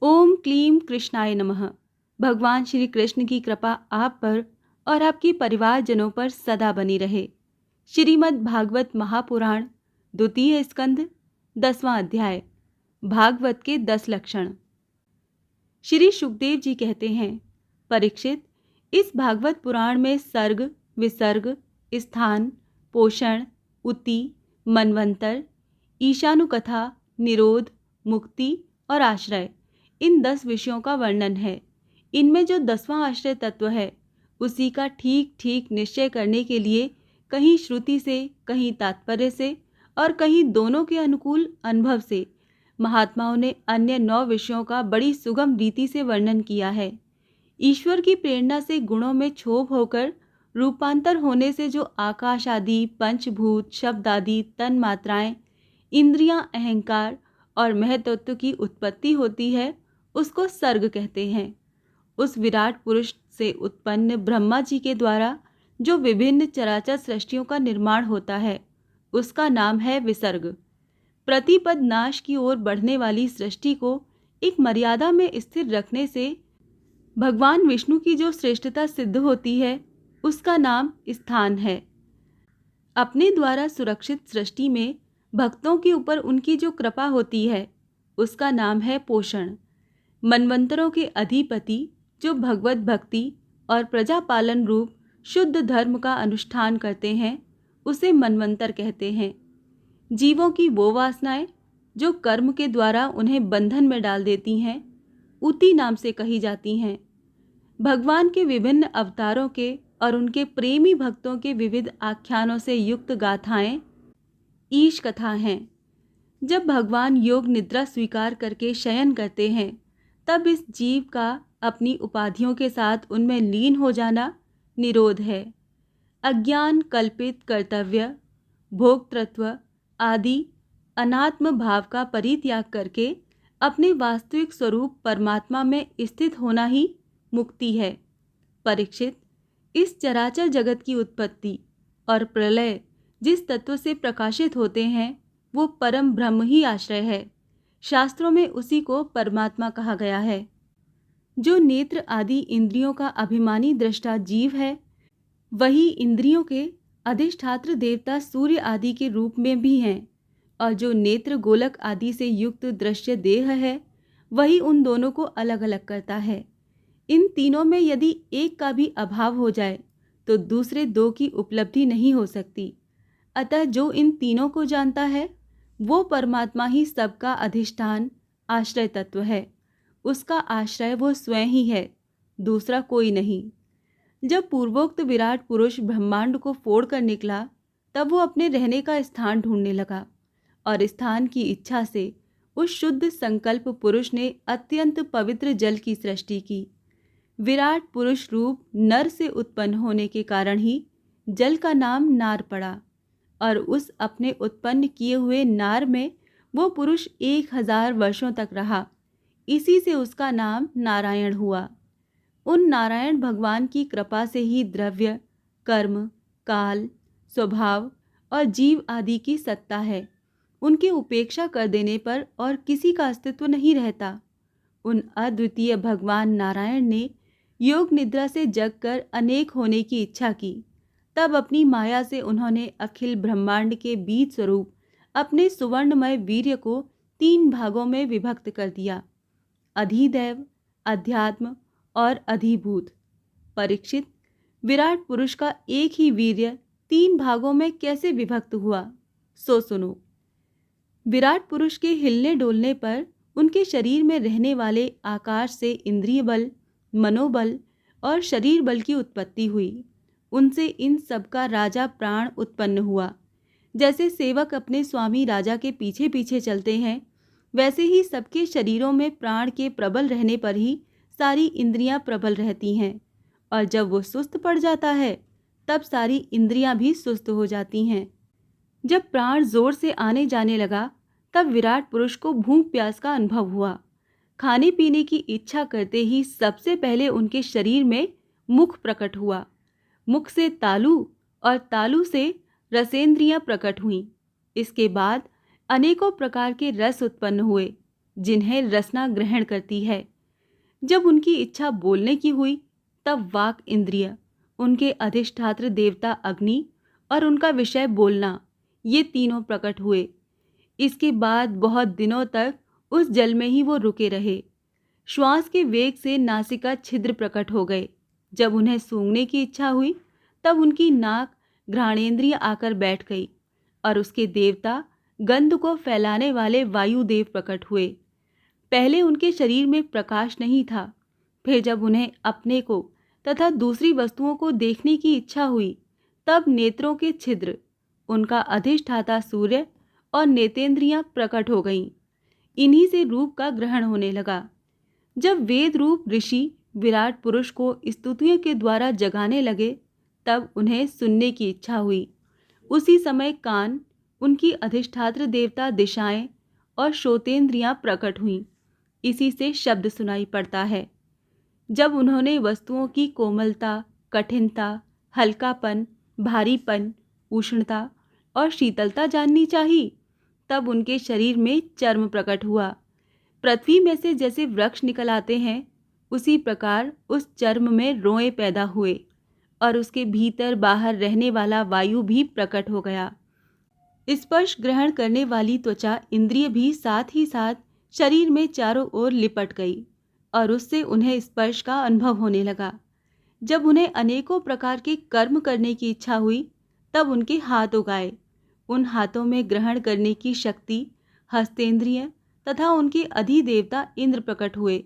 ओम क्लीम कृष्णाय नमः। भगवान श्री कृष्ण की कृपा आप पर और आपके परिवारजनों पर सदा बनी रहे। श्रीमद् भागवत महापुराण द्वितीय स्कंद 10वां अध्याय भागवत के 10 लक्षण। श्री सुखदेव जी कहते हैं, परीक्षित, इस भागवत पुराण में सर्ग, विसर्ग, स्थान, पोषण, उति, मनवंतर, ईशानुकथा, निरोध, मुक्ति और आश्रय, इन 10 विषयों का वर्णन है। इनमें जो 10वां आश्रय तत्व है, उसी का ठीक ठीक निश्चय करने के लिए कहीं श्रुति से, कहीं तात्पर्य से और कहीं दोनों के अनुकूल अनुभव से महात्माओं ने अन्य 9 विषयों का बड़ी सुगम रीति से वर्णन किया है। ईश्वर की प्रेरणा से गुणों में क्षोभ होकर रूपांतर होने से जो आकाश आदि, पंचभूत, शब्द आदि, तन मात्राएं, इंद्रियां, अहंकार और महतत्व की उत्पत्ति होती है, उसको सर्ग कहते हैं। उस विराट पुरुष से उत्पन्न ब्रह्मा जी के द्वारा जो विभिन्न चराचर सृष्टियों का निर्माण होता है, उसका नाम है विसर्ग। प्रतिपद नाश की ओर बढ़ने वाली सृष्टि को एक मर्यादा में स्थिर रखने से भगवान विष्णु की जो श्रेष्ठता सिद्ध होती है, उसका नाम स्थान है। अपने द्वारा सुरक्षित सृष्टि में भक्तों के ऊपर उनकी जो कृपा होती है, उसका नाम है पोषण। मनवंतरों के अधिपति जो भगवत भक्ति और प्रजा पालन रूप शुद्ध धर्म का अनुष्ठान करते हैं, उसे मनवंतर कहते हैं। जीवों की वो वासनाएं जो कर्म के द्वारा उन्हें बंधन में डाल देती हैं, उति नाम से कही जाती हैं। भगवान के विभिन्न अवतारों के और उनके प्रेमी भक्तों के विविध आख्यानों से युक्त गाथाएं ईश कथा हैं। जब भगवान योग निद्रा स्वीकार करके शयन करते हैं, तब इस जीव का अपनी उपाधियों के साथ उनमें लीन हो जाना निरोध है। अज्ञान कल्पित कर्तव्य, भोक्तृत्व आदि अनात्म भाव का परित्याग करके अपने वास्तविक स्वरूप परमात्मा में स्थित होना ही मुक्ति है। परीक्षित, इस चराचर जगत की उत्पत्ति और प्रलय जिस तत्व से प्रकाशित होते हैं, वो परम ब्रह्म ही आश्रय है। शास्त्रों में उसी को परमात्मा कहा गया है। जो नेत्र आदि इंद्रियों का अभिमानी दृष्टा जीव है, वही इंद्रियों के अधिष्ठात्र देवता सूर्य आदि के रूप में भी हैं, और जो नेत्र गोलक आदि से युक्त दृश्य देह है, वही उन दोनों को अलग अलग करता है। इन तीनों में यदि एक का भी अभाव हो जाए तो दूसरे 2 की उपलब्धि नहीं हो सकती। अतः जो इन तीनों को जानता है, वो परमात्मा ही सबका अधिष्ठान आश्रय तत्व है। उसका आश्रय वो स्वयं ही है, दूसरा कोई नहीं। जब पूर्वोक्त विराट पुरुष ब्रह्मांड को फोड़ कर निकला, तब वो अपने रहने का स्थान ढूंढने लगा, और स्थान की इच्छा से उस शुद्ध संकल्प पुरुष ने अत्यंत पवित्र जल की सृष्टि की। विराट पुरुष रूप नर से उत्पन्न होने के कारण ही जल का नाम नार पड़ा, और उस अपने उत्पन्न किए हुए नार में वो पुरुष 1000 वर्षों तक रहा। इसी से उसका नाम नारायण हुआ। उन नारायण भगवान की कृपा से ही द्रव्य, कर्म, काल, स्वभाव और जीव आदि की सत्ता है। उनकी उपेक्षा कर देने पर और किसी का अस्तित्व नहीं रहता। उन अद्वितीय भगवान नारायण ने योग निद्रा से जगकर अनेक होने की इच्छा की। तब अपनी माया से उन्होंने अखिल ब्रह्मांड के बीज स्वरूप अपने सुवर्णमय वीर्य को 3 भागों में विभक्त कर दिया, अधिदैव, अध्यात्म और अधिभूत। परीक्षित, विराट पुरुष का एक ही वीर्य 3 भागों में कैसे विभक्त हुआ, सो सुनो। विराट पुरुष के हिलने डोलने पर उनके शरीर में रहने वाले आकाश से इंद्रिय बल, मनोबल और शरीर बल की उत्पत्ति हुई। उनसे इन सब का राजा प्राण उत्पन्न हुआ। जैसे सेवक अपने स्वामी राजा के पीछे पीछे चलते हैं, वैसे ही सबके शरीरों में प्राण के प्रबल रहने पर ही सारी इंद्रियां प्रबल रहती हैं, और जब वो सुस्त पड़ जाता है, तब सारी इंद्रियां भी सुस्त हो जाती हैं। जब प्राण जोर से आने जाने लगा, तब विराट पुरुष को भूख प्यास का अनुभव हुआ। खाने पीने की इच्छा करते ही सबसे पहले उनके शरीर में मुख प्रकट हुआ। मुख से तालु और तालु से रसेंद्रियां प्रकट हुईं। इसके बाद अनेकों प्रकार के रस उत्पन्न हुए। जिन्हें रसना ग्रहण करती है। जब उनकी इच्छा बोलने की हुई तब वाक इंद्रिय, उनके अधिष्ठात्र देवता अग्नि और उनका विषय बोलना, ये तीनों प्रकट हुए। इसके बाद बहुत दिनों तक उस जल में ही वो रुके रहे। श्वास के वेग से नासिका छिद्र प्रकट हो गए। जब उन्हें सूंघने की इच्छा हुई तब उनकी नाक घ्राणेंद्रिय आकर बैठ गई और उसके देवता गंध को फैलाने वाले वायुदेव प्रकट हुए। पहले उनके शरीर में प्रकाश नहीं था, फिर जब उन्हें अपने को तथा दूसरी वस्तुओं को देखने की इच्छा हुई तब नेत्रों के छिद्र, उनका अधिष्ठाता सूर्य और नेतेंद्रियां प्रकट हो गईं। इन्हीं से रूप का ग्रहण होने लगा। जब वेद रूप ऋषि विराट पुरुष को स्तुतियों के द्वारा जगाने लगे तब उन्हें सुनने की इच्छा हुई। उसी समय कान, उनकी अधिष्ठात्र देवता दिशाएं और श्रोतेंद्रियां प्रकट हुईं। इसी से शब्द सुनाई पड़ता है। जब उन्होंने वस्तुओं की कोमलता, कठिनता, हल्कापन, भारीपन, उष्णता और शीतलता जाननी चाहिए तब उनके शरीर में चर्म प्रकट हुआ। पृथ्वी में से जैसे वृक्ष निकल आते हैं उसी प्रकार उस चर्म में रोए पैदा हुए और उसके भीतर बाहर रहने वाला वायु भी प्रकट हो गया। स्पर्श ग्रहण करने वाली त्वचा इंद्रिय भी साथ ही साथ शरीर में चारों ओर लिपट गई और उससे उन्हें स्पर्श का अनुभव होने लगा। जब उन्हें अनेकों प्रकार के कर्म करने की इच्छा हुई तब उनके हाथ उगाए। उन हाथों में ग्रहण करने की शक्ति हस्तेंद्रिय तथा उनके अधिदेवता इंद्र प्रकट हुए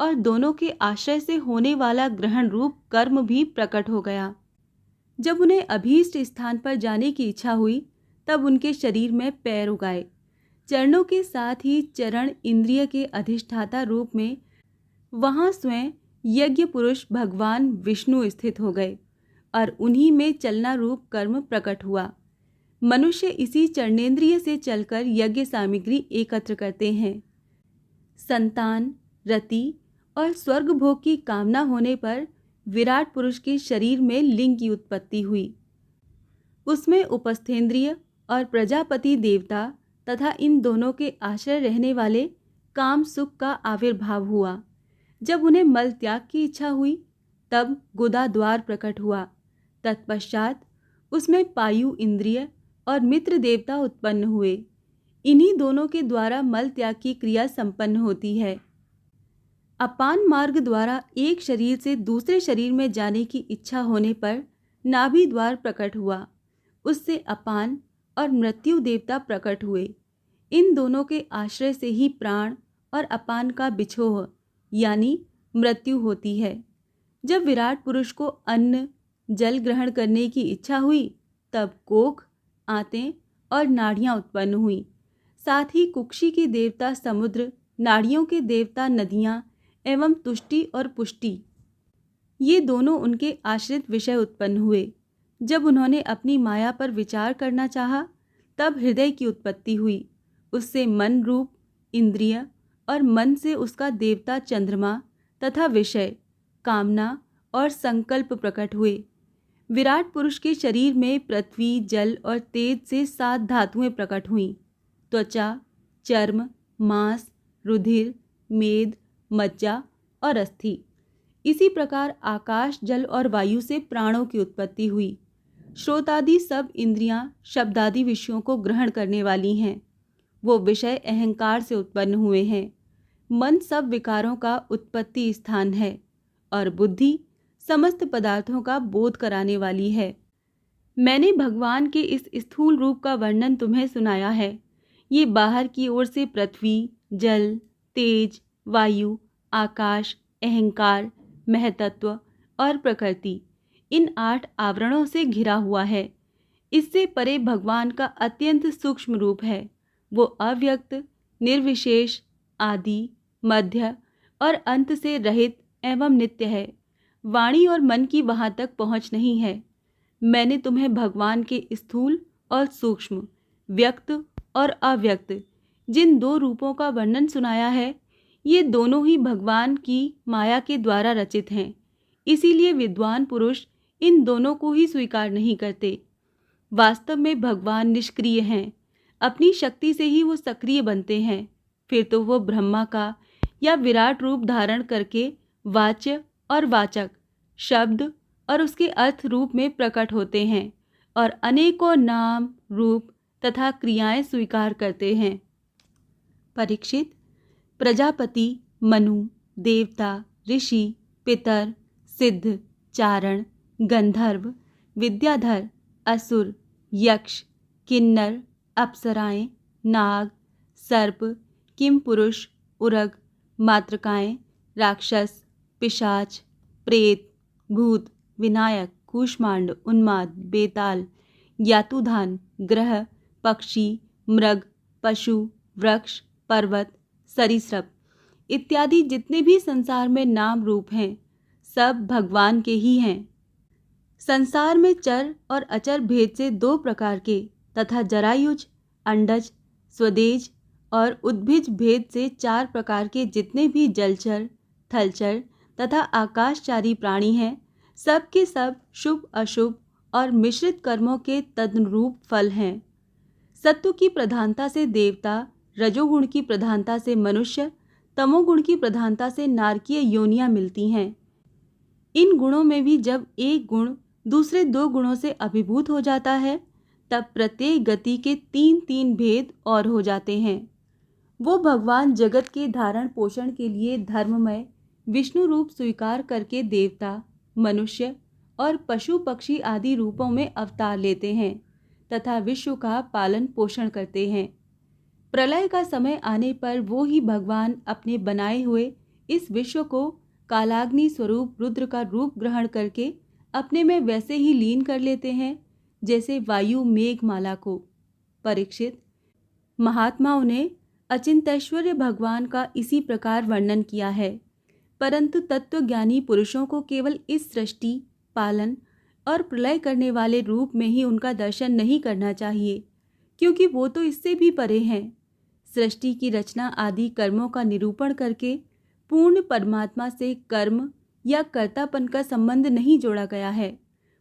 और दोनों के आश्रय से होने वाला ग्रहण रूप कर्म भी प्रकट हो गया। जब उन्हें अभीष्ट स्थान पर जाने की इच्छा हुई तब उनके शरीर में पैर उगाए। चरणों के साथ ही चरण इंद्रिय के अधिष्ठाता रूप में वहां स्वयं यज्ञ पुरुष भगवान विष्णु स्थित हो गए और उन्हीं में चलना रूप कर्म प्रकट हुआ। मनुष्य इसी चरणेंद्रिय से चलकर यज्ञ सामग्री एकत्र करते हैं। संतान, रति और स्वर्ग भोग की कामना होने पर विराट पुरुष के शरीर में लिंग की उत्पत्ति हुई। उसमें उपस्थेंद्रिय और प्रजापति देवता तथा इन दोनों के आश्रय रहने वाले काम सुख का आविर्भाव हुआ। जब उन्हें मल त्याग की इच्छा हुई तब गुदा द्वार प्रकट हुआ। तत्पश्चात उसमें पायु इंद्रिय और मित्र देवता उत्पन्न हुए। इन्हीं दोनों के द्वारा मल त्याग की क्रिया संपन्न होती है। अपान मार्ग द्वारा एक शरीर से दूसरे शरीर में जाने की इच्छा होने पर नाभि द्वार प्रकट हुआ। उससे अपान और मृत्यु देवता प्रकट हुए। इन दोनों के आश्रय से ही प्राण और अपान का बिछोह यानी मृत्यु होती है। जब विराट पुरुष को अन्न जल ग्रहण करने की इच्छा हुई तब कोख, आंतें और नाड़ियां उत्पन्न हुई। साथ ही कुक्षी के देवता समुद्र, नाड़ियों के देवता नदियां एवं तुष्टि और पुष्टि, ये दोनों उनके आश्रित विषय उत्पन्न हुए। जब उन्होंने अपनी माया पर विचार करना चाहा तब हृदय की उत्पत्ति हुई। उससे मन रूप इंद्रिय और मन से उसका देवता चंद्रमा तथा विषय, कामना और संकल्प प्रकट हुए। विराट पुरुष के शरीर में पृथ्वी, जल और तेज से 7 धातुएं प्रकट हुईं। त्वचा, चर्म, मांस, रुधिर, मेद, मज्जा और अस्थि। इसी प्रकार आकाश, जल और वायु से प्राणों की उत्पत्ति हुई। श्रोतादि सब इंद्रियां शब्दादि विषयों को ग्रहण करने वाली हैं। वो विषय अहंकार से उत्पन्न हुए हैं। मन सब विकारों का उत्पत्ति स्थान है और बुद्धि समस्त पदार्थों का बोध कराने वाली है। मैंने भगवान के इस स्थूल रूप का वर्णन तुम्हें सुनाया है। ये बाहर की ओर से पृथ्वी, जल, तेज, वायु, आकाश, अहंकार, महतत्व और प्रकृति, इन 8 आवरणों से घिरा हुआ है। इससे परे भगवान का अत्यंत सूक्ष्म रूप है। वो अव्यक्त, निर्विशेष, आदि, मध्य और अंत से रहित एवं नित्य है। वाणी और मन की वहां तक पहुंच नहीं है। मैंने तुम्हें भगवान के स्थूल और सूक्ष्म, व्यक्त और अव्यक्त जिन 2 रूपों का वर्णन सुनाया है, ये दोनों ही भगवान की माया के द्वारा रचित हैं। इसीलिए विद्वान पुरुष इन दोनों को ही स्वीकार नहीं करते। वास्तव में भगवान निष्क्रिय हैं। अपनी शक्ति से ही वो सक्रिय बनते हैं। फिर तो वो ब्रह्मा का या विराट रूप धारण करके वाच्य और वाचक शब्द और उसके अर्थ रूप में प्रकट होते हैं और अनेकों नाम रूप तथा क्रियाएं स्वीकार करते हैं। परीक्षित, प्रजापति, मनु, देवता, ऋषि, पितर, सिद्ध, चारण, गंधर्व, विद्याधर, असुर, यक्ष, किन्नर, अप्सराएं, नाग, सर्प, किमपुरुष, उरग, मातृकाएं, राक्षस, पिशाच, प्रेत, भूत, विनायक, कूष्मांड, उन्माद, बेताल, यातुधान, ग्रह, पक्षी, मृग, पशु, वृक्ष, पर्वत, सरीसृप इत्यादि जितने भी संसार में नाम रूप हैं, सब भगवान के ही हैं। संसार में चर और अचर भेद से दो प्रकार के तथा जरायुज, अंडज, स्वदेज और उद्भिज भेद से चार प्रकार के जितने भी जलचर, थलचर तथा आकाशचारी प्राणी हैं, सब के सब शुभ अशुभ और मिश्रित कर्मों के तदनुरूप फल हैं। सत्व की प्रधानता से देवता, रजोगुण की प्रधानता से मनुष्य, तमोगुण की प्रधानता से नारकीय योनियां मिलती हैं। इन गुणों में भी जब एक गुण दूसरे दो गुणों से अभिभूत हो जाता है, तब प्रत्येक गति के तीन तीन भेद और हो जाते हैं। वो भगवान जगत के धारण पोषण के लिए धर्ममय विष्णु रूप स्वीकार करके देवता, मनुष्य और पशु पक्षी आदि रूपों में अवतार लेते हैं तथा विश्व का पालन पोषण करते हैं। प्रलय का समय आने पर वो ही भगवान अपने बनाए हुए इस विश्व को कालाग्नि स्वरूप रुद्र का रूप ग्रहण करके अपने में वैसे ही लीन कर लेते हैं जैसे वायु मेघमाला को। परीक्षित, महात्माओं ने अचिंतैश्वर्य भगवान का इसी प्रकार वर्णन किया है, परंतु तत्वज्ञानी पुरुषों को केवल इस सृष्टि, पालन और प्रलय करने वाले रूप में ही उनका दर्शन नहीं करना चाहिए, क्योंकि वो तो इससे भी परे हैं। सृष्टि की रचना आदि कर्मों का निरूपण करके पूर्ण परमात्मा से कर्म या कर्तापन का संबंध नहीं जोड़ा गया है।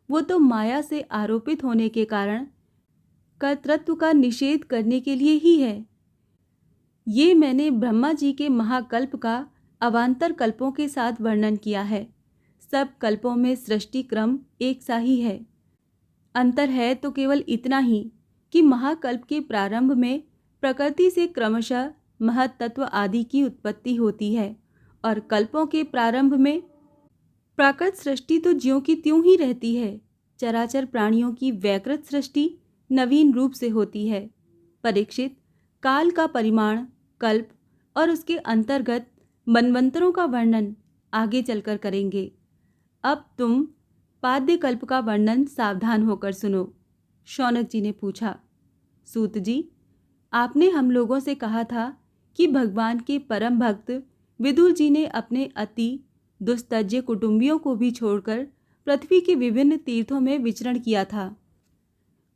वो तो माया से आरोपित होने के कारण कर्तृत्व का निषेध करने के लिए ही है। ये मैंने ब्रह्मा जी के महाकल्प का अवान्तर कल्पों के साथ वर्णन किया है। सब कल्पों में सृष्टि क्रम एक सा ही है। अंतर है तो केवल इतना ही कि महाकल्प के प्रारंभ में प्रकृति से क्रमशः महत तत्व आदि की उत्पत्ति होती है और कल्पों के प्रारंभ में प्राकृत सृष्टि तो ज्यों की त्यों ही रहती है। चराचर प्राणियों की वैकृत सृष्टि नवीन रूप से होती है। परीक्षित, काल का परिमाण, कल्प और उसके अंतर्गत मनवंतरों का वर्णन आगे चलकर करेंगे। अब तुम पाद्य कल्प का वर्णन सावधान होकर सुनो। शौनक जी ने पूछा, सूत जी, आपने हम लोगों से कहा था कि भगवान के परम भक्त विदुर जी ने अपने अति दुस्तज्य कुटुंबियों को भी छोड़कर पृथ्वी के विभिन्न तीर्थों में विचरण किया था।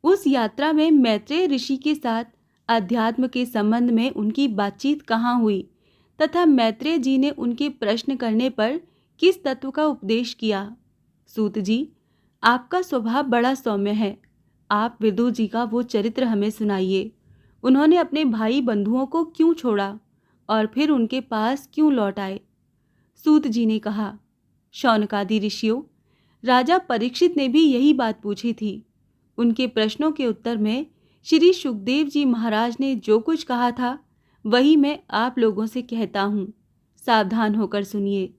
उस यात्रा में मैत्रेय ऋषि के साथ अध्यात्म के संबंध में उनकी बातचीत कहाँ हुई तथा मैत्रेय जी ने उनके प्रश्न करने पर किस तत्व का उपदेश किया? सूत जी, आपका स्वभाव बड़ा सौम्य है। आप विदुर जी का वो चरित्र हमें सुनाइए। उन्होंने अपने भाई बंधुओं को क्यों छोड़ा और फिर उनके पास क्यों लौट आए? सूत जी ने कहा, शौनकादि ऋषियों, राजा परीक्षित ने भी यही बात पूछी थी। उनके प्रश्नों के उत्तर में श्री सुखदेव जी महाराज ने जो कुछ कहा था वही मैं आप लोगों से कहता हूँ। सावधान होकर सुनिए।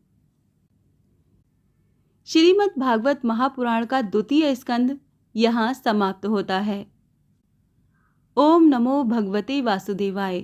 श्रीमद् भागवत महापुराण का द्वितीय स्कंद यहाँ समाप्त होता है। ओम नमो भगवते वासुदेवाय।